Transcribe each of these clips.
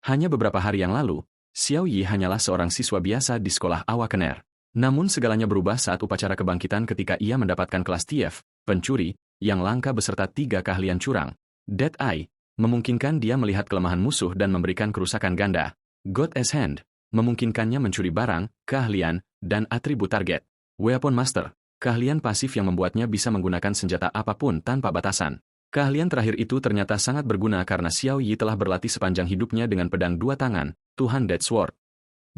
Hanya beberapa hari yang lalu, Xiao Yi hanyalah seorang siswa biasa di sekolah Awakener. Namun segalanya berubah saat upacara kebangkitan ketika ia mendapatkan kelas TF, pencuri, yang langka beserta 3 keahlian curang. Dead Eye, memungkinkan dia melihat kelemahan musuh dan memberikan kerusakan ganda. God's Hand, memungkinkannya mencuri barang, keahlian, dan atribut target. Weapon Master, keahlian pasif yang membuatnya bisa menggunakan senjata apapun tanpa batasan. Keahlian terakhir itu ternyata sangat berguna karena Xiao Yi telah berlatih sepanjang hidupnya dengan pedang 2 tangan, Tuhan Dead Sword.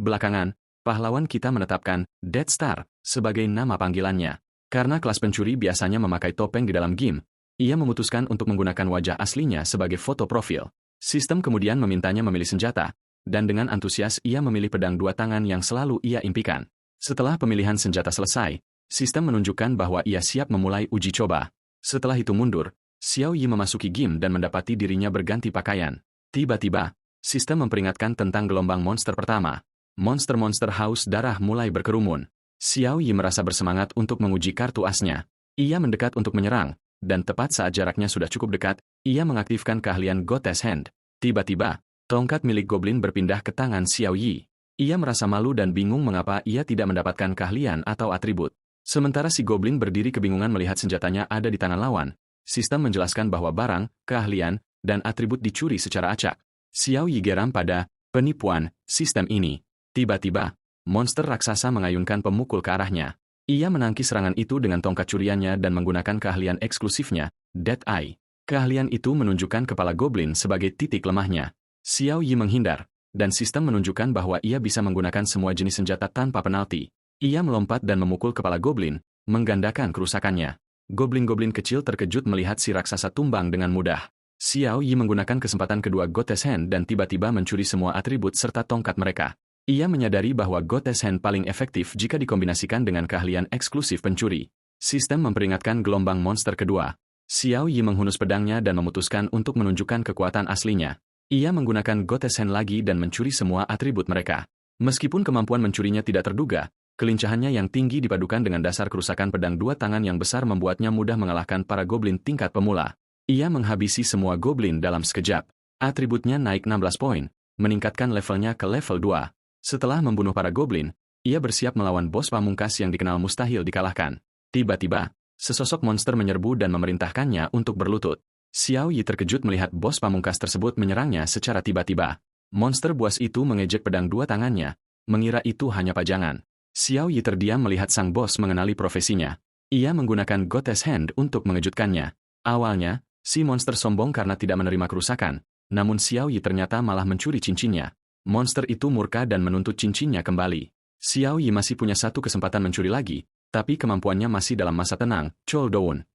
Belakangan, pahlawan kita menetapkan Dead Star sebagai nama panggilannya. Karena kelas pencuri biasanya memakai topeng di dalam game, ia memutuskan untuk menggunakan wajah aslinya sebagai foto profil. Sistem kemudian memintanya memilih senjata, dan dengan antusias ia memilih pedang 2 tangan yang selalu ia impikan. Setelah pemilihan senjata selesai, sistem menunjukkan bahwa ia siap memulai uji coba. Setelah itu mundur, Xiao Yi memasuki game dan mendapati dirinya berganti pakaian. Tiba-tiba, sistem memperingatkan tentang gelombang monster pertama. Monster-monster haus darah mulai berkerumun. Xiao Yi merasa bersemangat untuk menguji kartu asnya. Ia mendekat untuk menyerang, dan tepat saat jaraknya sudah cukup dekat, ia mengaktifkan keahlian God's Hand. Tiba-tiba, tongkat milik goblin berpindah ke tangan Xiao Yi. Ia merasa malu dan bingung mengapa ia tidak mendapatkan keahlian atau atribut. Sementara si goblin berdiri kebingungan melihat senjatanya ada di tangan lawan. Sistem menjelaskan bahwa barang, keahlian, dan atribut dicuri secara acak. Xiao Yi geram pada penipuan sistem ini. Tiba-tiba, monster raksasa mengayunkan pemukul ke arahnya. Ia menangkis serangan itu dengan tongkat curiannya dan menggunakan keahlian eksklusifnya, Dead Eye. Keahlian itu menunjukkan kepala goblin sebagai titik lemahnya. Xiao Yi menghindar, dan sistem menunjukkan bahwa ia bisa menggunakan semua jenis senjata tanpa penalti. Ia melompat dan memukul kepala goblin, menggandakan kerusakannya. Goblin-goblin kecil terkejut melihat si raksasa tumbang dengan mudah. Xiao Yi menggunakan kesempatan kedua God's Hand dan tiba-tiba mencuri semua atribut serta tongkat mereka. Ia menyadari bahwa God's Hand paling efektif jika dikombinasikan dengan keahlian eksklusif pencuri. Sistem memperingatkan gelombang monster kedua. Xiao Yi menghunus pedangnya dan memutuskan untuk menunjukkan kekuatan aslinya. Ia menggunakan God's Hand lagi dan mencuri semua atribut mereka. Meskipun kemampuan mencurinya tidak terduga, kelincahannya yang tinggi dipadukan dengan dasar kerusakan pedang 2 tangan yang besar membuatnya mudah mengalahkan para goblin tingkat pemula. Ia menghabisi semua goblin dalam sekejap. Atributnya naik 16 poin, meningkatkan levelnya ke level 2. Setelah membunuh para goblin, ia bersiap melawan bos pamungkas yang dikenal mustahil dikalahkan. Tiba-tiba, sesosok monster menyerbu dan memerintahkannya untuk berlutut. Xiao Yi terkejut melihat bos pamungkas tersebut menyerangnya secara tiba-tiba. Monster buas itu mengejek pedang 2 tangannya, mengira itu hanya pajangan. Xiao Yi terdiam melihat sang bos mengenali profesinya. Ia menggunakan God's Hand untuk mengejutkannya. Awalnya, si monster sombong karena tidak menerima kerusakan, namun Xiao Yi ternyata malah mencuri cincinnya. Monster itu murka dan menuntut cincinnya kembali. Xiao Yi masih punya satu kesempatan mencuri lagi, tapi kemampuannya masih dalam masa tenang, Chol Doun.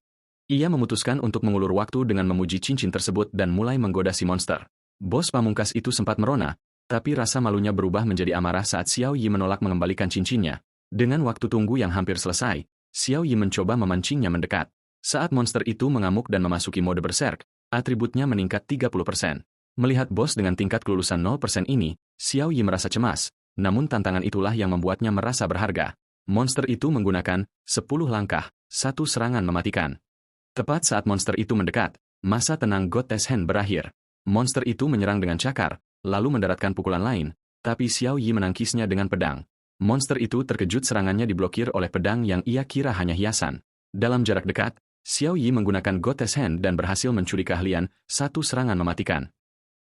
Ia memutuskan untuk mengulur waktu dengan memuji cincin tersebut dan mulai menggoda si monster. Bos pamungkas itu sempat merona, tapi rasa malunya berubah menjadi amarah saat Xiao Yi menolak mengembalikan cincinnya. Dengan waktu tunggu yang hampir selesai, Xiao Yi mencoba memancingnya mendekat. Saat monster itu mengamuk dan memasuki mode berserk, atributnya meningkat 30%. Melihat bos dengan tingkat kelulusan 0% ini, Xiao Yi merasa cemas, namun tantangan itulah yang membuatnya merasa berharga. Monster itu menggunakan 10 langkah, 1 serangan mematikan. Tepat saat monster itu mendekat, masa tenang God's Hand berakhir. Monster itu menyerang dengan cakar, lalu mendaratkan pukulan lain, tapi Xiao Yi menangkisnya dengan pedang. Monster itu terkejut serangannya diblokir oleh pedang yang ia kira hanya hiasan. Dalam jarak dekat, Xiao Yi menggunakan God's Hand dan berhasil mencuri keahlian 1 serangan mematikan.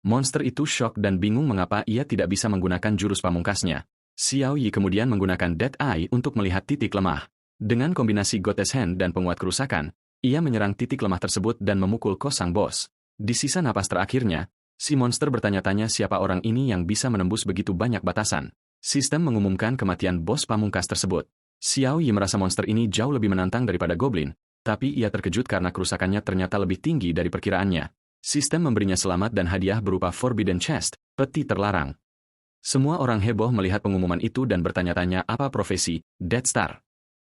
Monster itu syok dan bingung mengapa ia tidak bisa menggunakan jurus pamungkasnya. Xiao Yi kemudian menggunakan Dead Eye untuk melihat titik lemah. Dengan kombinasi God's Hand dan penguat kerusakan, ia menyerang titik lemah tersebut dan memukul kos sang bos. Di sisa napas terakhirnya, si monster bertanya-tanya siapa orang ini yang bisa menembus begitu banyak batasan. Sistem mengumumkan kematian bos pamungkas tersebut. Xiao Yi merasa monster ini jauh lebih menantang daripada goblin, tapi ia terkejut karena kerusakannya ternyata lebih tinggi dari perkiraannya. Sistem memberinya selamat dan hadiah berupa Forbidden Chest, peti terlarang. Semua orang heboh melihat pengumuman itu dan bertanya-tanya apa profesi Dead Star.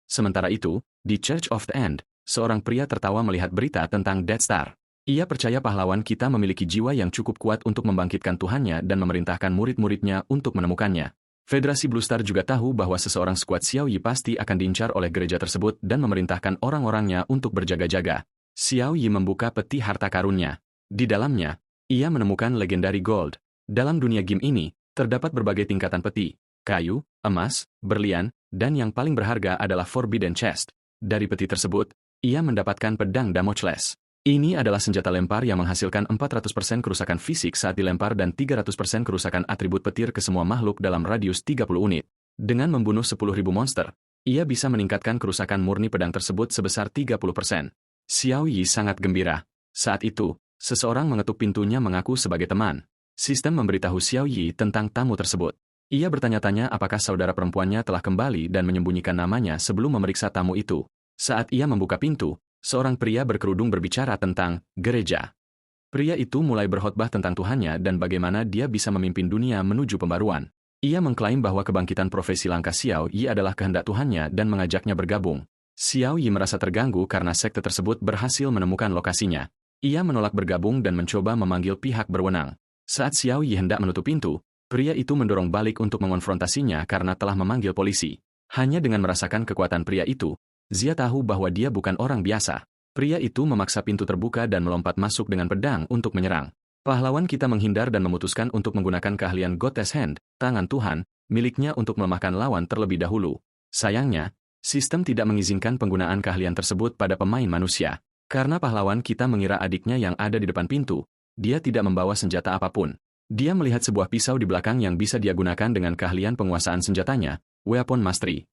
Sementara itu, di Church of the End, seorang pria tertawa melihat berita tentang Dead Star. Ia percaya pahlawan kita memiliki jiwa yang cukup kuat untuk membangkitkan Tuhannya dan memerintahkan murid-muridnya untuk menemukannya. Federasi Blue Star juga tahu bahwa seseorang skuad Xiao Yi pasti akan diincar oleh gereja tersebut dan memerintahkan orang-orangnya untuk berjaga-jaga. Xiao Yi membuka peti harta karunnya. Di dalamnya, ia menemukan Legendary Gold. Dalam dunia game ini, terdapat berbagai tingkatan peti, kayu, emas, berlian, dan yang paling berharga adalah Forbidden Chest. Dari peti tersebut, ia mendapatkan pedang Damocles. Ini adalah senjata lempar yang menghasilkan 400% kerusakan fisik saat dilempar dan 300% kerusakan atribut petir ke semua makhluk dalam radius 30 unit. Dengan membunuh 10.000 monster, ia bisa meningkatkan kerusakan murni pedang tersebut sebesar 30%. Xiao Yi sangat gembira. Saat itu, seseorang mengetuk pintunya mengaku sebagai teman. Sistem memberitahu Xiao Yi tentang tamu tersebut. Ia bertanya-tanya apakah saudara perempuannya telah kembali dan menyembunyikan namanya sebelum memeriksa tamu itu. Saat ia membuka pintu, seorang pria berkerudung berbicara tentang gereja. Pria itu mulai berkhotbah tentang Tuhannya dan bagaimana dia bisa memimpin dunia menuju pembaruan. Ia mengklaim bahwa kebangkitan profesi langka Xiao Yi adalah kehendak Tuhannya dan mengajaknya bergabung. Xiao Yi merasa terganggu karena sekte tersebut berhasil menemukan lokasinya. Ia menolak bergabung dan mencoba memanggil pihak berwenang. Saat Xiao Yi hendak menutup pintu, pria itu mendorong balik untuk mengonfrontasinya karena telah memanggil polisi. Hanya dengan merasakan kekuatan pria itu, Zia tahu bahwa dia bukan orang biasa. Pria itu memaksa pintu terbuka dan melompat masuk dengan pedang untuk menyerang. Pahlawan kita menghindar dan memutuskan untuk menggunakan keahlian Goddess Hand, tangan Tuhan, miliknya untuk melemahkan lawan terlebih dahulu. Sayangnya, sistem tidak mengizinkan penggunaan keahlian tersebut pada pemain manusia. Karena pahlawan kita mengira adiknya yang ada di depan pintu, dia tidak membawa senjata apapun. Dia melihat sebuah pisau di belakang yang bisa dia gunakan dengan keahlian penguasaan senjatanya, Weapon Mastery.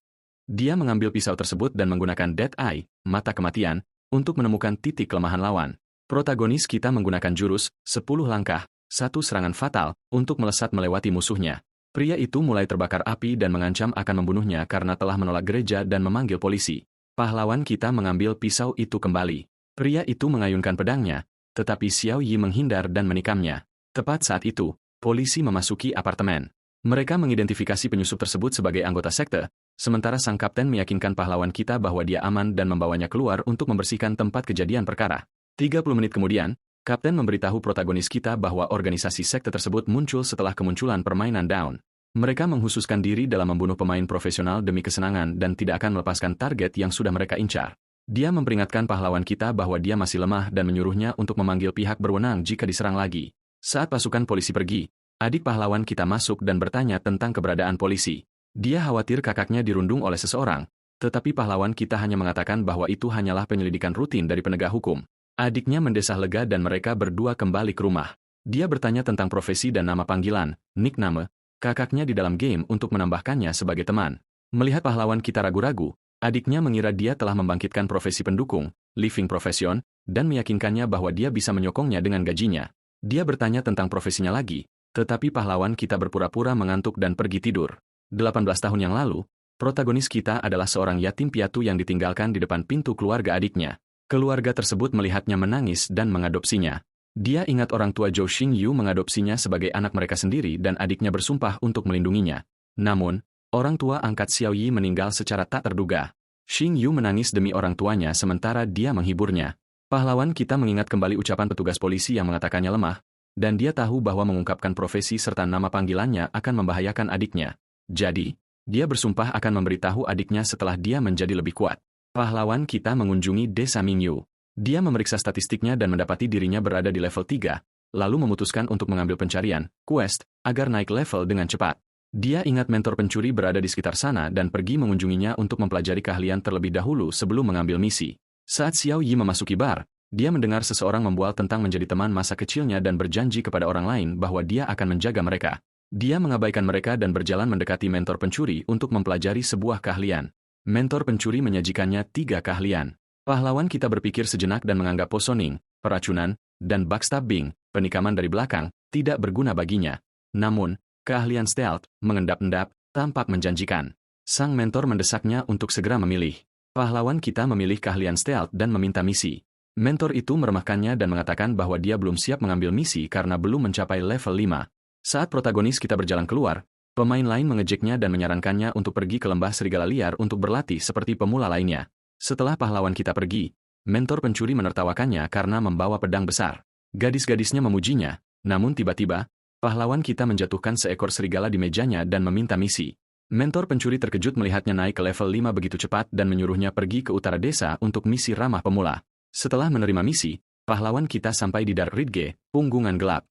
Dia mengambil pisau tersebut dan menggunakan Dead Eye, mata kematian, untuk menemukan titik kelemahan lawan. Protagonis kita menggunakan jurus, 10 langkah, 1 serangan fatal, untuk melesat melewati musuhnya. Pria itu mulai terbakar api dan mengancam akan membunuhnya karena telah menolak gereja dan memanggil polisi. Pahlawan kita mengambil pisau itu kembali. Pria itu mengayunkan pedangnya, tetapi Xiao Yi menghindar dan menikamnya. Tepat saat itu, polisi memasuki apartemen. Mereka mengidentifikasi penyusup tersebut sebagai anggota sekte, sementara sang kapten meyakinkan pahlawan kita bahwa dia aman dan membawanya keluar untuk membersihkan tempat kejadian perkara. 30 menit kemudian, kapten memberitahu protagonis kita bahwa organisasi sekte tersebut muncul setelah kemunculan permainan Dawn. Mereka menghususkan diri dalam membunuh pemain profesional demi kesenangan dan tidak akan melepaskan target yang sudah mereka incar. Dia memperingatkan pahlawan kita bahwa dia masih lemah dan menyuruhnya untuk memanggil pihak berwenang jika diserang lagi. Saat pasukan polisi pergi, adik pahlawan kita masuk dan bertanya tentang keberadaan polisi. Dia khawatir kakaknya dirundung oleh seseorang, tetapi pahlawan kita hanya mengatakan bahwa itu hanyalah penyelidikan rutin dari penegak hukum. Adiknya mendesah lega dan mereka berdua kembali ke rumah. Dia bertanya tentang profesi dan nama panggilan, nickname, kakaknya di dalam game untuk menambahkannya sebagai teman. Melihat pahlawan kita ragu-ragu, adiknya mengira dia telah membangkitkan profesi pendukung, living profession, dan meyakinkannya bahwa dia bisa menyokongnya dengan gajinya. Dia bertanya tentang profesinya lagi, tetapi pahlawan kita berpura-pura mengantuk dan pergi tidur. 18 tahun yang lalu, protagonis kita adalah seorang yatim piatu yang ditinggalkan di depan pintu keluarga adiknya. Keluarga tersebut melihatnya menangis dan mengadopsinya. Dia ingat orang tua Zhou Xingyu mengadopsinya sebagai anak mereka sendiri dan adiknya bersumpah untuk melindunginya. Namun, orang tua angkat Xiao Yi meninggal secara tak terduga. Xingyu menangis demi orang tuanya sementara dia menghiburnya. Pahlawan kita mengingat kembali ucapan petugas polisi yang mengatakannya lemah, dan dia tahu bahwa mengungkapkan profesi serta nama panggilannya akan membahayakan adiknya. Jadi, dia bersumpah akan memberitahu adiknya setelah dia menjadi lebih kuat. Pahlawan kita mengunjungi desa Mingyu. Dia memeriksa statistiknya dan mendapati dirinya berada di level 3, lalu memutuskan untuk mengambil pencarian, quest, agar naik level dengan cepat. Dia ingat mentor pencuri berada di sekitar sana dan pergi mengunjunginya untuk mempelajari keahlian terlebih dahulu sebelum mengambil misi. Saat Xiao Yi memasuki bar, dia mendengar seseorang membual tentang menjadi teman masa kecilnya dan berjanji kepada orang lain bahwa dia akan menjaga mereka. Dia mengabaikan mereka dan berjalan mendekati mentor pencuri untuk mempelajari sebuah keahlian. Mentor pencuri menyajikannya 3 keahlian. Pahlawan kita berpikir sejenak dan menganggap poisoning, peracunan, dan backstabbing, penikaman dari belakang, tidak berguna baginya. Namun, keahlian stealth, mengendap-endap, tampak menjanjikan. Sang mentor mendesaknya untuk segera memilih. Pahlawan kita memilih keahlian stealth dan meminta misi. Mentor itu meremehkannya dan mengatakan bahwa dia belum siap mengambil misi karena belum mencapai level 5. Saat protagonis kita berjalan keluar, pemain lain mengejeknya dan menyarankannya untuk pergi ke lembah serigala liar untuk berlatih seperti pemula lainnya. Setelah pahlawan kita pergi, mentor pencuri menertawakannya karena membawa pedang besar. Gadis-gadisnya memujinya, namun tiba-tiba, pahlawan kita menjatuhkan seekor serigala di mejanya dan meminta misi. Mentor pencuri terkejut melihatnya naik ke level 5 begitu cepat dan menyuruhnya pergi ke utara desa untuk misi ramah pemula. Setelah menerima misi, pahlawan kita sampai di Dark Ridge, punggungan gelap.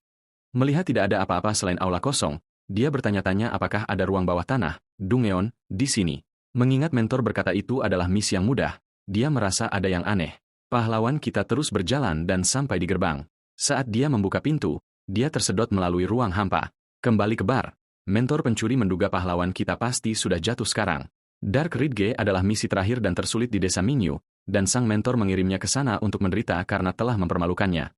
Melihat tidak ada apa-apa selain aula kosong, dia bertanya-tanya apakah ada ruang bawah tanah, Dungeon, di sini. Mengingat mentor berkata itu adalah misi yang mudah, dia merasa ada yang aneh. Pahlawan kita terus berjalan dan sampai di gerbang. Saat dia membuka pintu, dia tersedot melalui ruang hampa. Kembali ke bar. Mentor pencuri menduga pahlawan kita pasti sudah jatuh sekarang. Dark Ridge adalah misi terakhir dan tersulit di desa Mingyu, dan sang mentor mengirimnya ke sana untuk menderita karena telah mempermalukannya.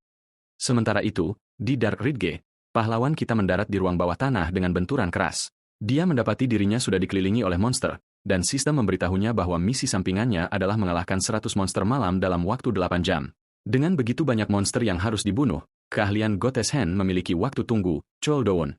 Sementara itu, di Dark Ridge, pahlawan kita mendarat di ruang bawah tanah dengan benturan keras. Dia mendapati dirinya sudah dikelilingi oleh monster, dan sistem memberitahunya bahwa misi sampingannya adalah mengalahkan 100 monster malam dalam waktu 8 jam. Dengan begitu banyak monster yang harus dibunuh, keahlian Gottes Hand memiliki waktu tunggu, cooldown.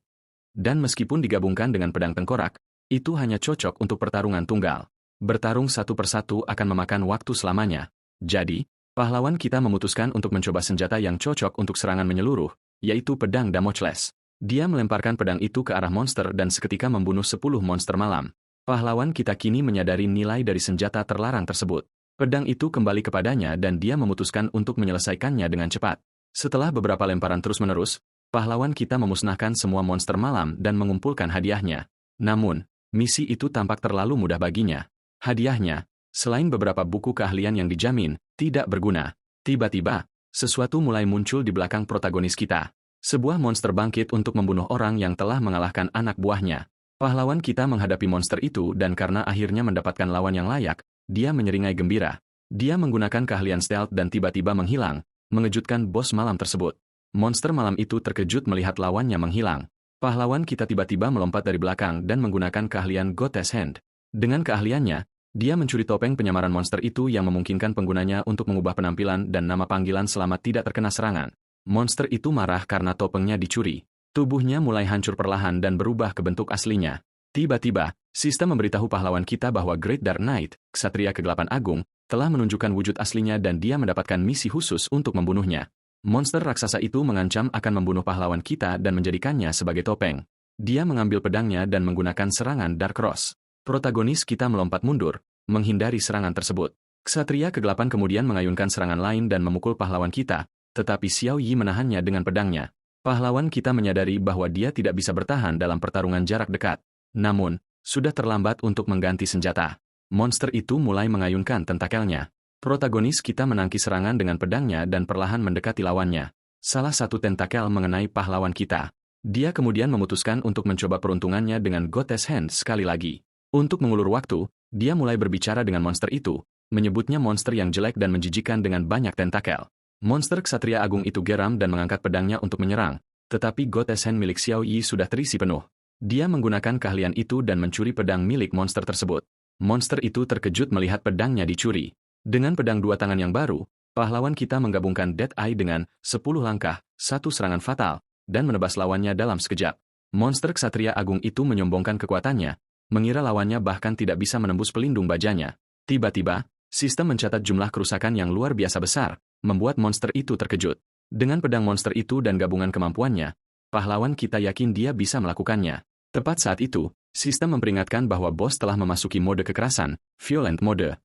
Dan meskipun digabungkan dengan pedang tengkorak, itu hanya cocok untuk pertarungan tunggal. Bertarung satu persatu akan memakan waktu selamanya. Jadi, pahlawan kita memutuskan untuk mencoba senjata yang cocok untuk serangan menyeluruh, yaitu pedang Damocles. Dia melemparkan pedang itu ke arah monster dan seketika membunuh 10 monster malam. Pahlawan kita kini menyadari nilai dari senjata terlarang tersebut. Pedang itu kembali kepadanya dan dia memutuskan untuk menyelesaikannya dengan cepat. Setelah beberapa lemparan terus-menerus, pahlawan kita memusnahkan semua monster malam dan mengumpulkan hadiahnya. Namun, misi itu tampak terlalu mudah baginya. Hadiahnya, selain beberapa buku keahlian yang dijamin, tidak berguna. Tiba-tiba, sesuatu mulai muncul di belakang protagonis kita. Sebuah monster bangkit untuk membunuh orang yang telah mengalahkan anak buahnya. Pahlawan kita menghadapi monster itu dan karena akhirnya mendapatkan lawan yang layak, dia menyeringai gembira. Dia menggunakan keahlian stealth dan tiba-tiba menghilang, mengejutkan bos malam tersebut. Monster malam itu terkejut melihat lawannya menghilang. Pahlawan kita tiba-tiba melompat dari belakang dan menggunakan keahlian Gottes Hand. Dengan keahliannya, dia mencuri topeng penyamaran monster itu yang memungkinkan penggunanya untuk mengubah penampilan dan nama panggilan selama tidak terkena serangan. Monster itu marah karena topengnya dicuri. Tubuhnya mulai hancur perlahan dan berubah ke bentuk aslinya. Tiba-tiba, sistem memberitahu pahlawan kita bahwa Great Dark Knight, Ksatria Kegelapan Agung, telah menunjukkan wujud aslinya dan dia mendapatkan misi khusus untuk membunuhnya. Monster raksasa itu mengancam akan membunuh pahlawan kita dan menjadikannya sebagai topeng. Dia mengambil pedangnya dan menggunakan serangan Dark Cross. Protagonis kita melompat mundur, menghindari serangan tersebut. Ksatria Kegelapan kemudian mengayunkan serangan lain dan memukul pahlawan kita, tetapi Xiao Yi menahannya dengan pedangnya. Pahlawan kita menyadari bahwa dia tidak bisa bertahan dalam pertarungan jarak dekat. Namun, sudah terlambat untuk mengganti senjata. Monster itu mulai mengayunkan tentakelnya. Protagonis kita menangkis serangan dengan pedangnya dan perlahan mendekati lawannya. Salah satu tentakel mengenai pahlawan kita. Dia kemudian memutuskan untuk mencoba peruntungannya dengan Gottes Hand sekali lagi. Untuk mengulur waktu, dia mulai berbicara dengan monster itu, menyebutnya monster yang jelek dan menjijikan dengan banyak tentakel. Monster Ksatria Agung itu geram dan mengangkat pedangnya untuk menyerang, tetapi Gottes Hand milik Xiao Yi sudah terisi penuh. Dia menggunakan keahlian itu dan mencuri pedang milik monster tersebut. Monster itu terkejut melihat pedangnya dicuri. Dengan pedang dua tangan yang baru, pahlawan kita menggabungkan Dead Eye dengan 10 langkah, 1 serangan fatal, dan menebas lawannya dalam sekejap. Monster Ksatria Agung itu menyombongkan kekuatannya, mengira lawannya bahkan tidak bisa menembus pelindung bajanya. Tiba-tiba, sistem mencatat jumlah kerusakan yang luar biasa besar, membuat monster itu terkejut. Dengan pedang monster itu dan gabungan kemampuannya, pahlawan kita yakin dia bisa melakukannya. Tepat saat itu, sistem memperingatkan bahwa bos telah memasuki mode kekerasan, violent mode.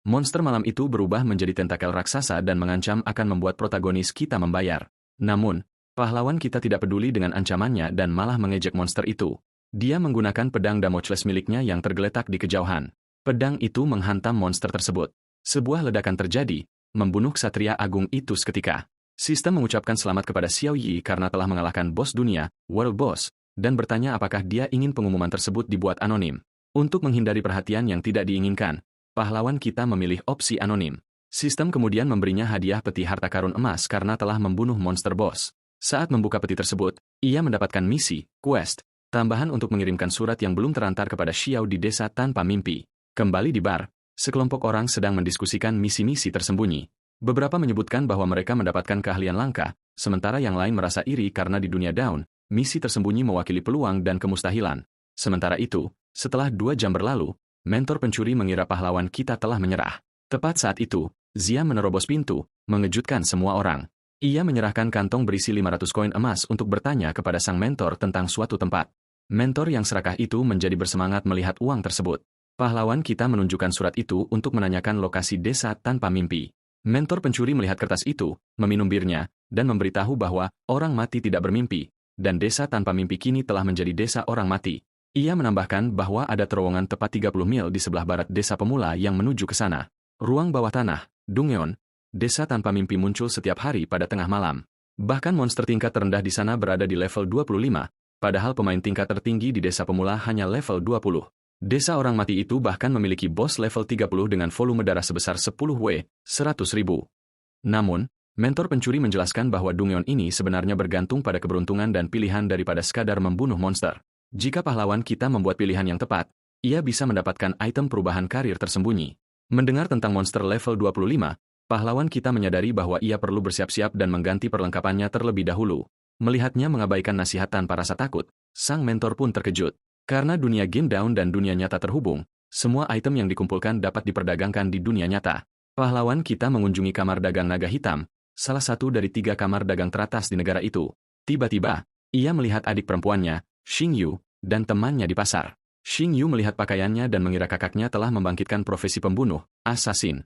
Monster malam itu berubah menjadi tentakel raksasa dan mengancam akan membuat protagonis kita membayar. Namun, pahlawan kita tidak peduli dengan ancamannya dan malah mengejek monster itu. Dia menggunakan pedang Damocles miliknya yang tergeletak di kejauhan. Pedang itu menghantam monster tersebut. Sebuah ledakan terjadi, membunuh Ksatria Agung itu seketika. Sistem mengucapkan selamat kepada Xiao Yi karena telah mengalahkan bos dunia, World Boss, dan bertanya apakah dia ingin pengumuman tersebut dibuat anonim. Untuk menghindari perhatian yang tidak diinginkan, pahlawan kita memilih opsi anonim. Sistem kemudian memberinya hadiah peti harta karun emas karena telah membunuh monster boss. Saat membuka peti tersebut, ia mendapatkan misi, quest, tambahan untuk mengirimkan surat yang belum terantar kepada Xiao di desa tanpa mimpi. Kembali di bar, sekelompok orang sedang mendiskusikan misi-misi tersembunyi. Beberapa menyebutkan bahwa mereka mendapatkan keahlian langka, sementara yang lain merasa iri karena di dunia Dawn, misi tersembunyi mewakili peluang dan kemustahilan. Sementara itu, setelah 2 jam berlalu, mentor pencuri mengira pahlawan kita telah menyerah. Tepat saat itu, Zia menerobos pintu, mengejutkan semua orang. Ia menyerahkan kantong berisi 500 koin emas untuk bertanya kepada sang mentor tentang suatu tempat. Mentor yang serakah itu menjadi bersemangat melihat uang tersebut. Pahlawan kita menunjukkan surat itu untuk menanyakan lokasi desa tanpa mimpi. Mentor pencuri melihat kertas itu, meminum birnya, dan memberitahu bahwa orang mati tidak bermimpi. dan desa tanpa mimpi kini telah menjadi desa orang mati. Ia menambahkan bahwa ada terowongan tepat 30 mil di sebelah barat desa pemula yang menuju ke sana. Ruang bawah tanah, Dungyeon, desa tanpa mimpi muncul setiap hari pada tengah malam. Bahkan monster tingkat terendah di sana berada di level 25, padahal pemain tingkat tertinggi di desa pemula hanya level 20. Desa orang mati itu bahkan memiliki bos level 30 dengan volume darah sebesar 10W, 100.000. Namun, mentor pencuri menjelaskan bahwa Dungyeon ini sebenarnya bergantung pada keberuntungan dan pilihan daripada sekadar membunuh monster. Jika pahlawan kita membuat pilihan yang tepat, ia bisa mendapatkan item perubahan karir tersembunyi. Mendengar tentang monster level 25, pahlawan kita menyadari bahwa ia perlu bersiap-siap dan mengganti perlengkapannya terlebih dahulu. Melihatnya mengabaikan nasihat tanpa rasa takut, sang mentor pun terkejut. Karena dunia game down dan dunia nyata terhubung, semua item yang dikumpulkan dapat diperdagangkan di dunia nyata. Pahlawan kita mengunjungi kamar dagang naga hitam, salah satu dari 3 kamar dagang teratas di negara itu. Tiba-tiba, ia melihat adik perempuannya, Xing Yu, dan temannya di pasar. Xing Yu melihat pakaiannya dan mengira kakaknya telah membangkitkan profesi pembunuh, assassin.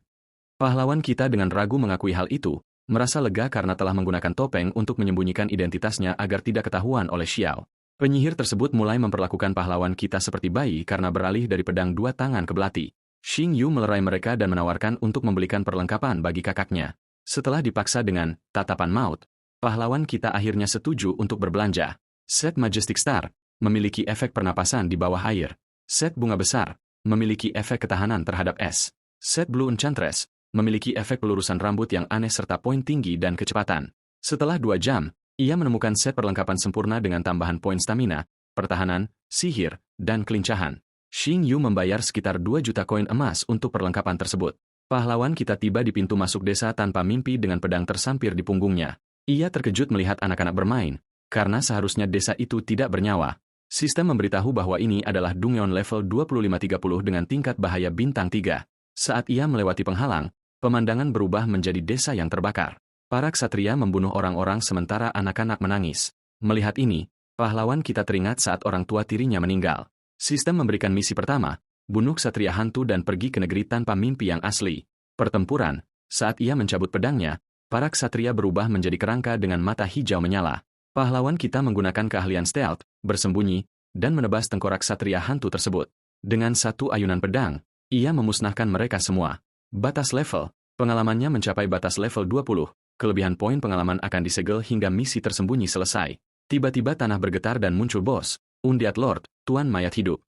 Pahlawan kita dengan ragu mengakui hal itu, merasa lega karena telah menggunakan topeng untuk menyembunyikan identitasnya agar tidak ketahuan oleh Xiao. Penyihir tersebut mulai memperlakukan pahlawan kita seperti bayi karena beralih dari pedang 2 tangan ke belati. Xing Yu melerai mereka dan menawarkan untuk membelikan perlengkapan bagi kakaknya. Setelah dipaksa dengan tatapan maut, pahlawan kita akhirnya setuju untuk berbelanja. Set Majestic Star memiliki efek pernapasan di bawah air. Set Bunga Besar memiliki efek ketahanan terhadap es. Set Blue Enchantress memiliki efek pelurusan rambut yang aneh serta poin tinggi dan kecepatan. Setelah 2 jam, ia menemukan set perlengkapan sempurna dengan tambahan poin stamina, pertahanan, sihir, dan kelincahan. Xing Yu membayar sekitar 2 juta koin emas untuk perlengkapan tersebut. Pahlawan kita tiba di pintu masuk desa tanpa mimpi dengan pedang tersampir di punggungnya. Ia terkejut melihat anak-anak bermain, karena seharusnya desa itu tidak bernyawa. Sistem memberitahu bahwa ini adalah Dungyeon level 2530 dengan tingkat bahaya bintang 3. Saat ia melewati penghalang, pemandangan berubah menjadi desa yang terbakar. Para ksatria membunuh orang-orang sementara anak-anak menangis. Melihat ini, pahlawan kita teringat saat orang tua tirinya meninggal. Sistem memberikan misi pertama, bunuh ksatria hantu dan pergi ke negeri tanpa mimpi yang asli. Pertempuran, saat ia mencabut pedangnya, para ksatria berubah menjadi kerangka dengan mata hijau menyala. Pahlawan kita menggunakan keahlian stealth, bersembunyi, dan menebas tengkorak ksatria hantu tersebut. Dengan satu ayunan pedang, ia memusnahkan mereka semua. Batas level, pengalamannya mencapai batas level 20. Kelebihan poin pengalaman akan disegel hingga misi tersembunyi selesai. Tiba-tiba tanah bergetar dan muncul bos, Undead Lord, Tuan Mayat Hidup.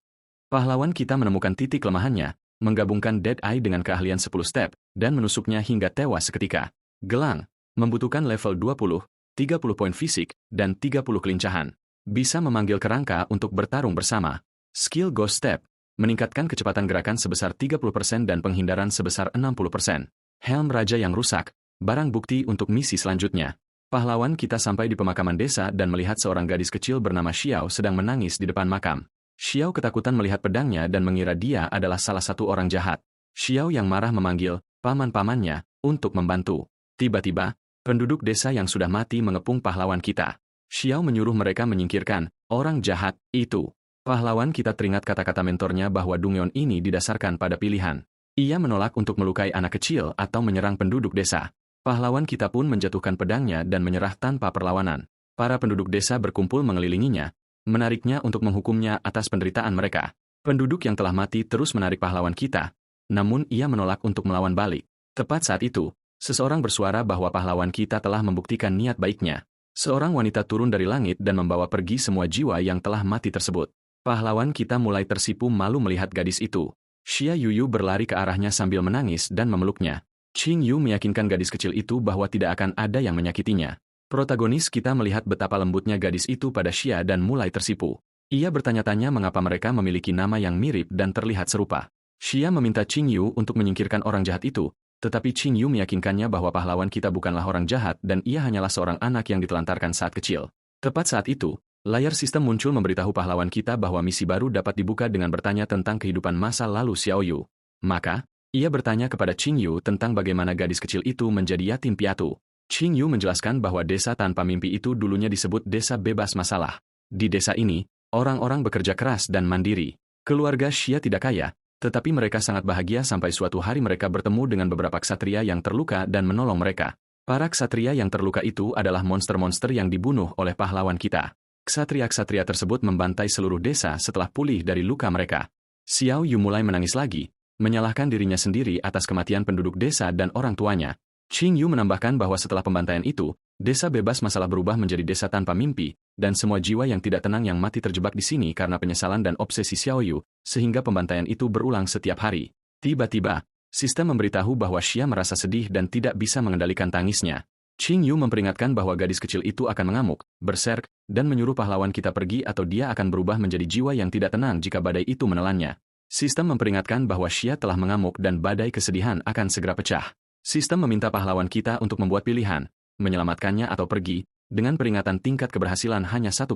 Pahlawan kita menemukan titik kelemahannya, menggabungkan Dead Eye dengan keahlian 10 step, dan menusuknya hingga tewas seketika. Gelang, membutuhkan level 20, 30 poin fisik, dan 30 kelincahan. Bisa memanggil kerangka untuk bertarung bersama. Skill Ghost Step, meningkatkan kecepatan gerakan sebesar 30% dan penghindaran sebesar 60%. Helm Raja yang rusak, barang bukti untuk misi selanjutnya. Pahlawan kita sampai di pemakaman desa dan melihat seorang gadis kecil bernama Xiao sedang menangis di depan makam. Xiao ketakutan melihat pedangnya dan mengira dia adalah salah satu orang jahat. Xiao yang marah memanggil paman-pamannya untuk membantu. Tiba-tiba, penduduk desa yang sudah mati mengepung pahlawan kita. Xiao menyuruh mereka menyingkirkan orang jahat itu. Pahlawan kita teringat kata-kata mentornya bahwa Dungyeon ini didasarkan pada pilihan. Ia menolak untuk melukai anak kecil atau menyerang penduduk desa. Pahlawan kita pun menjatuhkan pedangnya dan menyerah tanpa perlawanan. Para penduduk desa berkumpul mengelilinginya, menariknya untuk menghukumnya atas penderitaan mereka. Penduduk yang telah mati terus menarik pahlawan kita, namun ia menolak untuk melawan balik. Tepat saat itu, seseorang bersuara bahwa pahlawan kita telah membuktikan niat baiknya. Seorang wanita turun dari langit dan membawa pergi semua jiwa yang telah mati tersebut. Pahlawan kita mulai tersipu malu melihat gadis itu. Xia Yuyu berlari ke arahnya sambil menangis dan memeluknya. Xing Yu meyakinkan gadis kecil itu bahwa tidak akan ada yang menyakitinya. Protagonis kita melihat betapa lembutnya gadis itu pada Xia dan mulai tersipu. Ia bertanya-tanya mengapa mereka memiliki nama yang mirip dan terlihat serupa. Xia meminta Xing Yu untuk menyingkirkan orang jahat itu, tetapi Xing Yu meyakinkannya bahwa pahlawan kita bukanlah orang jahat dan ia hanyalah seorang anak yang ditelantarkan saat kecil. Tepat saat itu, layar sistem muncul memberitahu pahlawan kita bahwa misi baru dapat dibuka dengan bertanya tentang kehidupan masa lalu Xiao Yu. Maka, ia bertanya kepada Xing Yu tentang bagaimana gadis kecil itu menjadi yatim piatu. Xing Yu menjelaskan bahwa desa tanpa mimpi itu dulunya disebut desa bebas masalah. Di desa ini, orang-orang bekerja keras dan mandiri. Keluarga Xia tidak kaya, tetapi mereka sangat bahagia sampai suatu hari mereka bertemu dengan beberapa ksatria yang terluka dan menolong mereka. Para ksatria yang terluka itu adalah monster-monster yang dibunuh oleh pahlawan kita. Ksatria-ksatria tersebut membantai seluruh desa setelah pulih dari luka mereka. Xiao Yu mulai menangis lagi, menyalahkan dirinya sendiri atas kematian penduduk desa dan orang tuanya. Qing Yu menambahkan bahwa setelah pembantaian itu, desa bebas masalah berubah menjadi desa tanpa mimpi, dan semua jiwa yang tidak tenang yang mati terjebak di sini karena penyesalan dan obsesi Xiao Yu, sehingga pembantaian itu berulang setiap hari. Tiba-tiba, sistem memberitahu bahwa Xia merasa sedih dan tidak bisa mengendalikan tangisnya. Qing Yu memperingatkan bahwa gadis kecil itu akan mengamuk, berserk, dan menyuruh pahlawan kita pergi atau dia akan berubah menjadi jiwa yang tidak tenang jika badai itu menelannya. Sistem memperingatkan bahwa Xia telah mengamuk dan badai kesedihan akan segera pecah. Sistem meminta pahlawan kita untuk membuat pilihan, menyelamatkannya atau pergi, dengan peringatan tingkat keberhasilan hanya 1%.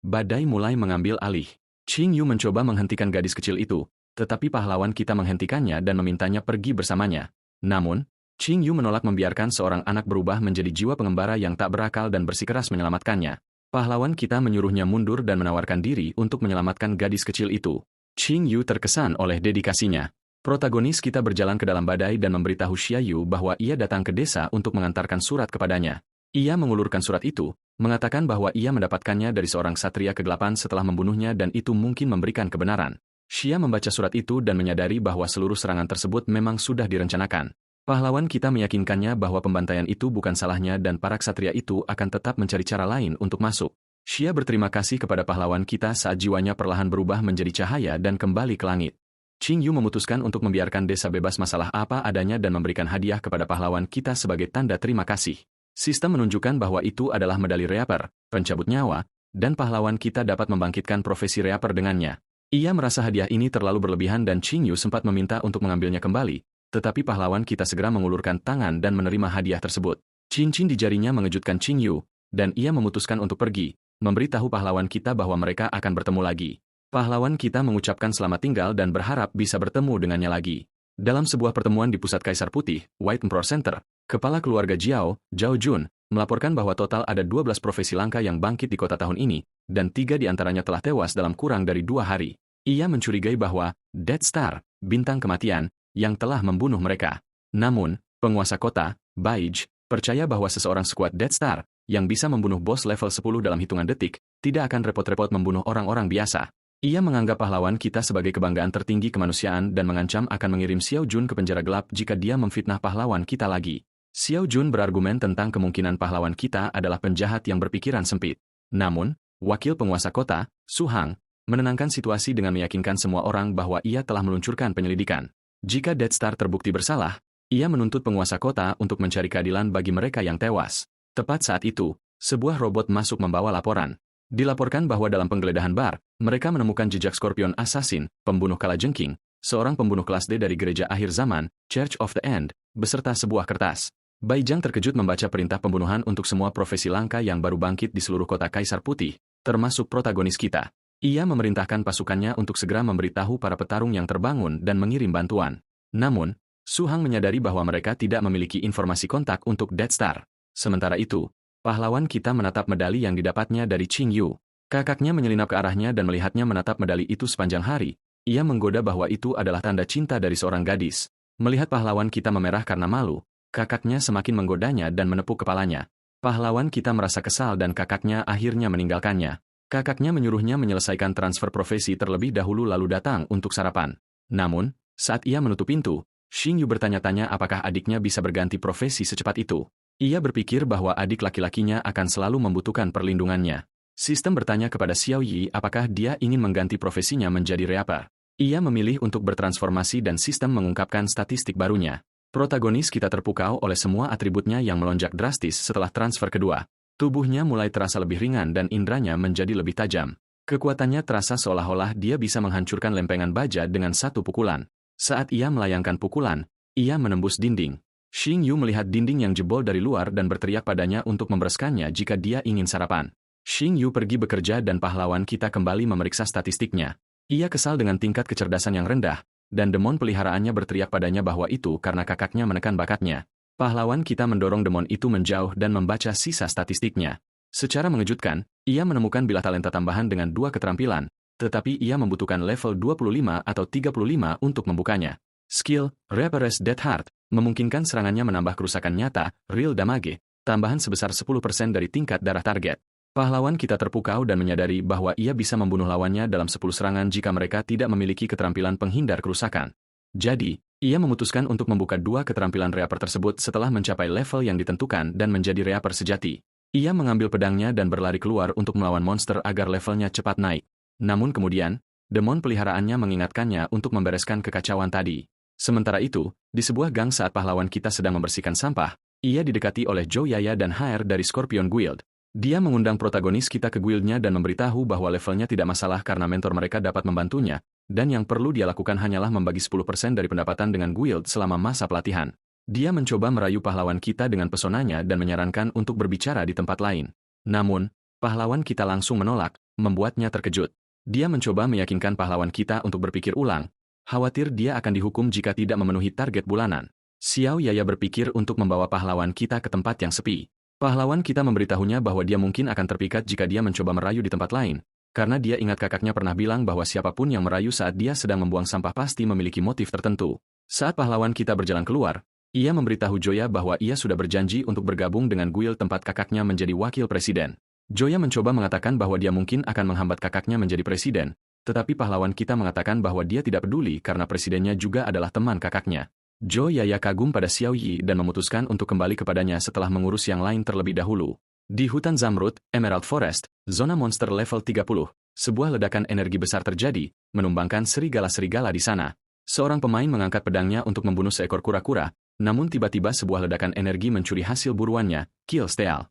Badai mulai mengambil alih. Qing Yu mencoba menghentikan gadis kecil itu, tetapi pahlawan kita menghentikannya dan memintanya pergi bersamanya. Namun, Qing Yu menolak membiarkan seorang anak berubah menjadi jiwa pengembara yang tak berakal dan bersikeras menyelamatkannya. Pahlawan kita menyuruhnya mundur dan menawarkan diri untuk menyelamatkan gadis kecil itu. Qing Yu terkesan oleh dedikasinya. Protagonis kita berjalan ke dalam badai dan memberitahu Xia Yu bahwa ia datang ke desa untuk mengantarkan surat kepadanya. Ia mengulurkan surat itu, mengatakan bahwa ia mendapatkannya dari seorang satria kegelapan setelah membunuhnya dan itu mungkin memberikan kebenaran. Xia membaca surat itu dan menyadari bahwa seluruh serangan tersebut memang sudah direncanakan. Pahlawan kita meyakinkannya bahwa pembantaian itu bukan salahnya dan para ksatria itu akan tetap mencari cara lain untuk masuk. Xia berterima kasih kepada pahlawan kita saat jiwanya perlahan berubah menjadi cahaya dan kembali ke langit. Qing Yu memutuskan untuk membiarkan desa bebas masalah apa adanya dan memberikan hadiah kepada pahlawan kita sebagai tanda terima kasih. Sistem menunjukkan bahwa itu adalah medali Reaper, pencabut nyawa, dan pahlawan kita dapat membangkitkan profesi Reaper dengannya. Ia merasa hadiah ini terlalu berlebihan dan Qing Yu sempat meminta untuk mengambilnya kembali, tetapi pahlawan kita segera mengulurkan tangan dan menerima hadiah tersebut. Cincin di jarinya mengejutkan Qing Yu, dan ia memutuskan untuk pergi, memberitahu pahlawan kita bahwa mereka akan bertemu lagi. Pahlawan kita mengucapkan selamat tinggal dan berharap bisa bertemu dengannya lagi. Dalam sebuah pertemuan di pusat Kaisar Putih, White Emperor Center, kepala keluarga Zhao Jun, melaporkan bahwa total ada 12 profesi langka yang bangkit di kota tahun ini, dan 3 di antaranya telah tewas dalam kurang dari 2 hari. Ia mencurigai bahwa Death Star, bintang kematian, yang telah membunuh mereka. Namun, penguasa kota, Baij, percaya bahwa seseorang sekuat Death Star, yang bisa membunuh bos level 10 dalam hitungan detik, tidak akan repot-repot membunuh orang-orang biasa. Ia menganggap pahlawan kita sebagai kebanggaan tertinggi kemanusiaan dan mengancam akan mengirim Xiao Jun ke penjara gelap jika dia memfitnah pahlawan kita lagi. Xiao Jun berargumen tentang kemungkinan pahlawan kita adalah penjahat yang berpikiran sempit. Namun, wakil penguasa kota, Su Hang, menenangkan situasi dengan meyakinkan semua orang bahwa ia telah meluncurkan penyelidikan. Jika Death Star terbukti bersalah, ia menuntut penguasa kota untuk mencari keadilan bagi mereka yang tewas. Tepat saat itu, sebuah robot masuk membawa laporan. Dilaporkan bahwa dalam penggeledahan bar, mereka menemukan jejak Scorpion Assassin, pembunuh kalajengking, seorang pembunuh kelas D dari gereja akhir zaman, Church of the End, beserta sebuah kertas. Baijang terkejut membaca perintah pembunuhan untuk semua profesi langka yang baru bangkit di seluruh kota Kaisar Putih, termasuk protagonis kita. Ia memerintahkan pasukannya untuk segera memberitahu para petarung yang terbangun dan mengirim bantuan. Namun, Su Hang menyadari bahwa mereka tidak memiliki informasi kontak untuk Death Star. Sementara itu, pahlawan kita menatap medali yang didapatnya dari Qing Yu. Kakaknya menyelinap ke arahnya dan melihatnya menatap medali itu sepanjang hari. Ia menggoda bahwa itu adalah tanda cinta dari seorang gadis. Melihat pahlawan kita memerah karena malu, kakaknya semakin menggodanya dan menepuk kepalanya. Pahlawan kita merasa kesal dan kakaknya akhirnya meninggalkannya. Kakaknya menyuruhnya menyelesaikan transfer profesi terlebih dahulu lalu datang untuk sarapan. Namun, saat ia menutup pintu, Xing Yu bertanya-tanya apakah adiknya bisa berganti profesi secepat itu. Ia berpikir bahwa adik laki-lakinya akan selalu membutuhkan perlindungannya. Sistem bertanya kepada Xiao Yi apakah dia ingin mengganti profesinya menjadi Reaper. Ia memilih untuk bertransformasi dan sistem mengungkapkan statistik barunya. Protagonis kita terpukau oleh semua atributnya yang melonjak drastis setelah transfer kedua. Tubuhnya mulai terasa lebih ringan dan indranya menjadi lebih tajam. Kekuatannya terasa seolah-olah dia bisa menghancurkan lempengan baja dengan satu pukulan. Saat ia melayangkan pukulan, ia menembus dinding. Xing Yu melihat dinding yang jebol dari luar dan berteriak padanya untuk membereskannya jika dia ingin sarapan. Xing Yu pergi bekerja dan pahlawan kita kembali memeriksa statistiknya. Ia kesal dengan tingkat kecerdasan yang rendah, dan demon peliharaannya berteriak padanya bahwa itu karena kakaknya menekan bakatnya. Pahlawan kita mendorong demon itu menjauh dan membaca sisa statistiknya. Secara mengejutkan, ia menemukan bilah talenta tambahan dengan 2 keterampilan, tetapi ia membutuhkan level 25 atau 35 untuk membukanya. Skill, Reaper's Death Heart, memungkinkan serangannya menambah kerusakan nyata, real damage, tambahan sebesar 10% dari tingkat darah target. Pahlawan kita terpukau dan menyadari bahwa ia bisa membunuh lawannya dalam 10 serangan jika mereka tidak memiliki keterampilan penghindar kerusakan. Jadi, ia memutuskan untuk membuka 2 keterampilan reaper tersebut setelah mencapai level yang ditentukan dan menjadi reaper sejati. Ia mengambil pedangnya dan berlari keluar untuk melawan monster agar levelnya cepat naik. Namun kemudian, demon peliharaannya mengingatkannya untuk membereskan kekacauan tadi. Sementara itu, di sebuah gang saat pahlawan kita sedang membersihkan sampah, ia didekati oleh Joe Yaya dan HR dari Scorpion Guild. Dia mengundang protagonis kita ke guildnya dan memberitahu bahwa levelnya tidak masalah karena mentor mereka dapat membantunya, dan yang perlu dia lakukan hanyalah membagi 10% dari pendapatan dengan guild selama masa pelatihan. Dia mencoba merayu pahlawan kita dengan pesonanya dan menyarankan untuk berbicara di tempat lain. Namun, pahlawan kita langsung menolak, membuatnya terkejut. Dia mencoba meyakinkan pahlawan kita untuk berpikir ulang, khawatir dia akan dihukum jika tidak memenuhi target bulanan. Xiao Yaya berpikir untuk membawa pahlawan kita ke tempat yang sepi. Pahlawan kita memberitahunya bahwa dia mungkin akan terpikat jika dia mencoba merayu di tempat lain, karena dia ingat kakaknya pernah bilang bahwa siapapun yang merayu saat dia sedang membuang sampah pasti memiliki motif tertentu. Saat pahlawan kita berjalan keluar, ia memberitahu Joya bahwa ia sudah berjanji untuk bergabung dengan guild tempat kakaknya menjadi wakil presiden. Joya mencoba mengatakan bahwa dia mungkin akan menghambat kakaknya menjadi presiden, tetapi pahlawan kita mengatakan bahwa dia tidak peduli karena presidennya juga adalah teman kakaknya. Joe Yaya kagum pada Xiao Yi dan memutuskan untuk kembali kepadanya setelah mengurus yang lain terlebih dahulu. Di hutan Zamrud, Emerald Forest, zona monster level 30, sebuah ledakan energi besar terjadi, menumbangkan serigala-serigala di sana. Seorang pemain mengangkat pedangnya untuk membunuh seekor kura-kura, namun tiba-tiba sebuah ledakan energi mencuri hasil buruannya, Kill Steal.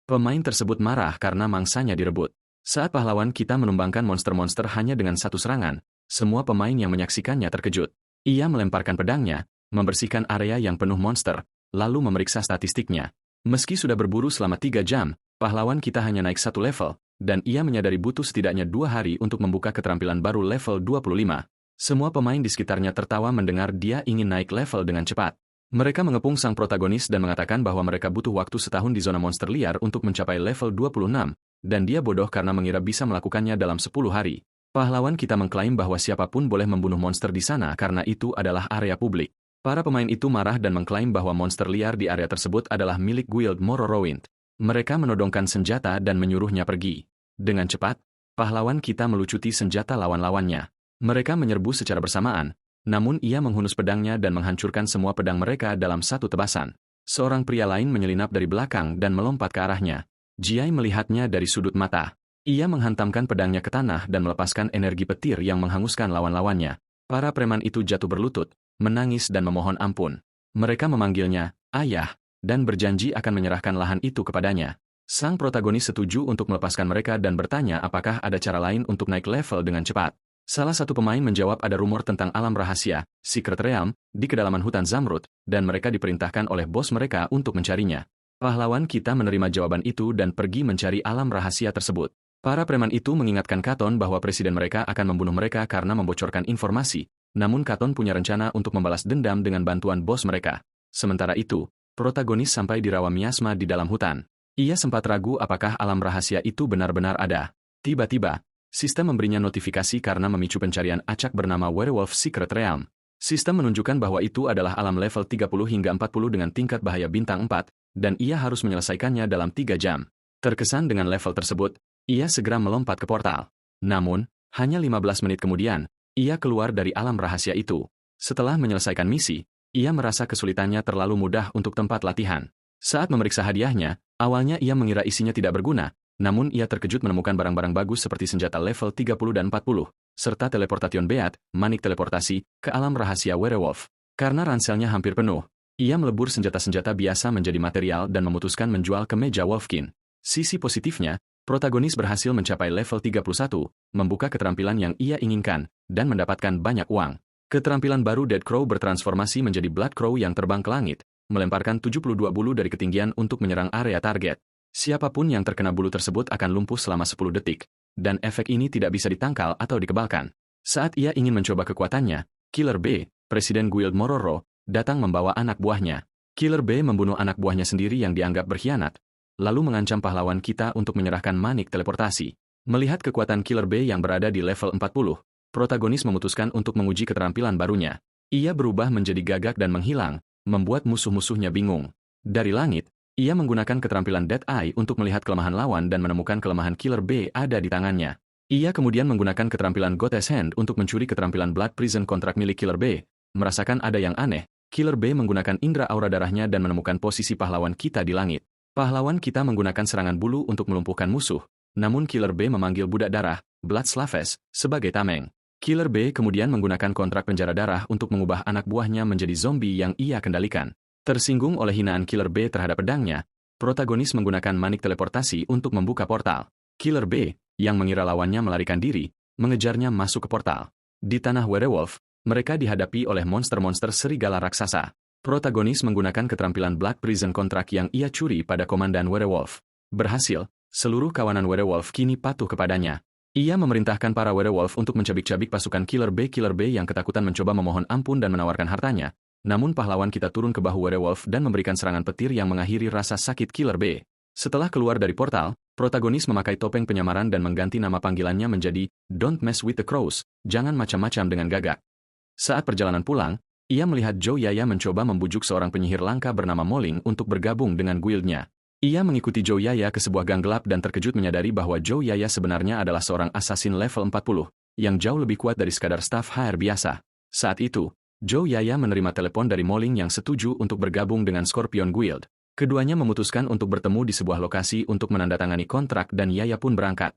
Pemain tersebut marah karena mangsanya direbut. Saat pahlawan kita menumbangkan monster-monster hanya dengan satu serangan, semua pemain yang menyaksikannya terkejut. Ia melemparkan pedangnya, membersihkan area yang penuh monster, lalu memeriksa statistiknya. Meski sudah berburu selama 3 jam, pahlawan kita hanya naik 1 level, dan ia menyadari butuh setidaknya 2 hari untuk membuka keterampilan baru level 25. Semua pemain di sekitarnya tertawa mendengar dia ingin naik level dengan cepat. Mereka mengepung sang protagonis dan mengatakan bahwa mereka butuh waktu setahun di zona monster liar untuk mencapai level 26, dan dia bodoh karena mengira bisa melakukannya dalam 10 hari. Pahlawan kita mengklaim bahwa siapapun boleh membunuh monster di sana karena itu adalah area publik. Para pemain itu marah dan mengklaim bahwa monster liar di area tersebut adalah milik Guild Morrowind. Mereka menodongkan senjata dan menyuruhnya pergi. Dengan cepat, pahlawan kita melucuti senjata lawan-lawannya. Mereka menyerbu secara bersamaan, namun ia menghunus pedangnya dan menghancurkan semua pedang mereka dalam satu tebasan. Seorang pria lain menyelinap dari belakang dan melompat ke arahnya. Jiai melihatnya dari sudut mata. Ia menghantamkan pedangnya ke tanah dan melepaskan energi petir yang menghanguskan lawan-lawannya. Para preman itu jatuh berlutut, menangis dan memohon ampun. Mereka memanggilnya, ayah, dan berjanji akan menyerahkan lahan itu kepadanya. Sang protagonis setuju untuk melepaskan mereka dan bertanya apakah ada cara lain untuk naik level dengan cepat. Salah satu pemain menjawab ada rumor tentang alam rahasia, Secret Realm, di kedalaman hutan Zamrud, dan mereka diperintahkan oleh bos mereka untuk mencarinya. Pahlawan kita menerima jawaban itu dan pergi mencari alam rahasia tersebut. Para preman itu mengingatkan Katon bahwa presiden mereka akan membunuh mereka karena membocorkan informasi, namun Katon punya rencana untuk membalas dendam dengan bantuan bos mereka. Sementara itu, protagonis sampai di rawa miasma di dalam hutan. Ia sempat ragu apakah alam rahasia itu benar-benar ada. Tiba-tiba, sistem memberinya notifikasi karena memicu pencarian acak bernama Werewolf Secret Realm. Sistem menunjukkan bahwa itu adalah alam level 30 hingga 40 dengan tingkat bahaya bintang 4, dan ia harus menyelesaikannya dalam 3 jam. Terkesan dengan level tersebut, ia segera melompat ke portal. Namun, hanya 15 menit kemudian, ia keluar dari alam rahasia itu. Setelah menyelesaikan misi, ia merasa kesulitannya terlalu mudah untuk tempat latihan. Saat memeriksa hadiahnya, awalnya ia mengira isinya tidak berguna, namun ia terkejut menemukan barang-barang bagus seperti senjata level 30 dan 40, serta teleportation beat, manik teleportasi, ke alam rahasia werewolf. Karena ranselnya hampir penuh, ia melebur senjata-senjata biasa menjadi material dan memutuskan menjual ke meja Wolfkin. Sisi positifnya, protagonis berhasil mencapai level 31, membuka keterampilan yang ia inginkan, dan mendapatkan banyak uang. Keterampilan baru Dead Crow bertransformasi menjadi Blood Crow yang terbang ke langit, melemparkan 72 bulu dari ketinggian untuk menyerang area target. Siapapun yang terkena bulu tersebut akan lumpuh selama 10 detik, dan efek ini tidak bisa ditangkal atau dikebalkan. Saat ia ingin mencoba kekuatannya, Killer B, Presiden Guild Mororo, datang membawa anak buahnya. Killer B membunuh anak buahnya sendiri yang dianggap berkhianat, lalu mengancam pahlawan kita untuk menyerahkan manik teleportasi. Melihat kekuatan Killer B yang berada di level 40, protagonis memutuskan untuk menguji keterampilan barunya. Ia berubah menjadi gagak dan menghilang, membuat musuh-musuhnya bingung. Dari langit, Ia menggunakan keterampilan Dead Eye untuk melihat kelemahan lawan dan menemukan kelemahan Killer B ada di tangannya. Ia kemudian menggunakan keterampilan Goddess Hand untuk mencuri keterampilan Blood Prison kontrak milik Killer B. Merasakan ada yang aneh, Killer B menggunakan indera aura darahnya dan menemukan posisi pahlawan kita di langit. Pahlawan kita menggunakan serangan bulu untuk melumpuhkan musuh, namun Killer B memanggil budak darah, Blood Slaves, sebagai tameng. Killer B kemudian menggunakan kontrak penjara darah untuk mengubah anak buahnya menjadi zombie yang ia kendalikan. Tersinggung oleh hinaan Killer B terhadap pedangnya, protagonis menggunakan manik teleportasi untuk membuka portal. Killer B, yang mengira lawannya melarikan diri, mengejarnya masuk ke portal. Di tanah werewolf, mereka dihadapi oleh monster-monster serigala raksasa. Protagonis menggunakan keterampilan Black Prison kontrak yang ia curi pada komandan werewolf. Berhasil, seluruh kawanan werewolf kini patuh kepadanya. Ia memerintahkan para werewolf untuk mencabik-cabik pasukan Killer B. Killer B yang ketakutan mencoba memohon ampun dan menawarkan hartanya. Namun pahlawan kita turun ke bahu werewolf dan memberikan serangan petir yang mengakhiri rasa sakit Killer B. Setelah keluar dari portal, protagonis memakai topeng penyamaran dan mengganti nama panggilannya menjadi Don't Mess with the Crows, jangan macam-macam dengan gagak. Saat perjalanan pulang, ia melihat Joe Yaya mencoba membujuk seorang penyihir langka bernama Moling untuk bergabung dengan guildnya. Ia mengikuti Joe Yaya ke sebuah gang gelap dan terkejut menyadari bahwa Joe Yaya sebenarnya adalah seorang assassin level 40, yang jauh lebih kuat dari sekadar staf HR biasa. Saat itu, Joe Yaya menerima telepon dari Moling yang setuju untuk bergabung dengan Scorpion Guild. Keduanya memutuskan untuk bertemu di sebuah lokasi untuk menandatangani kontrak dan Yaya pun berangkat.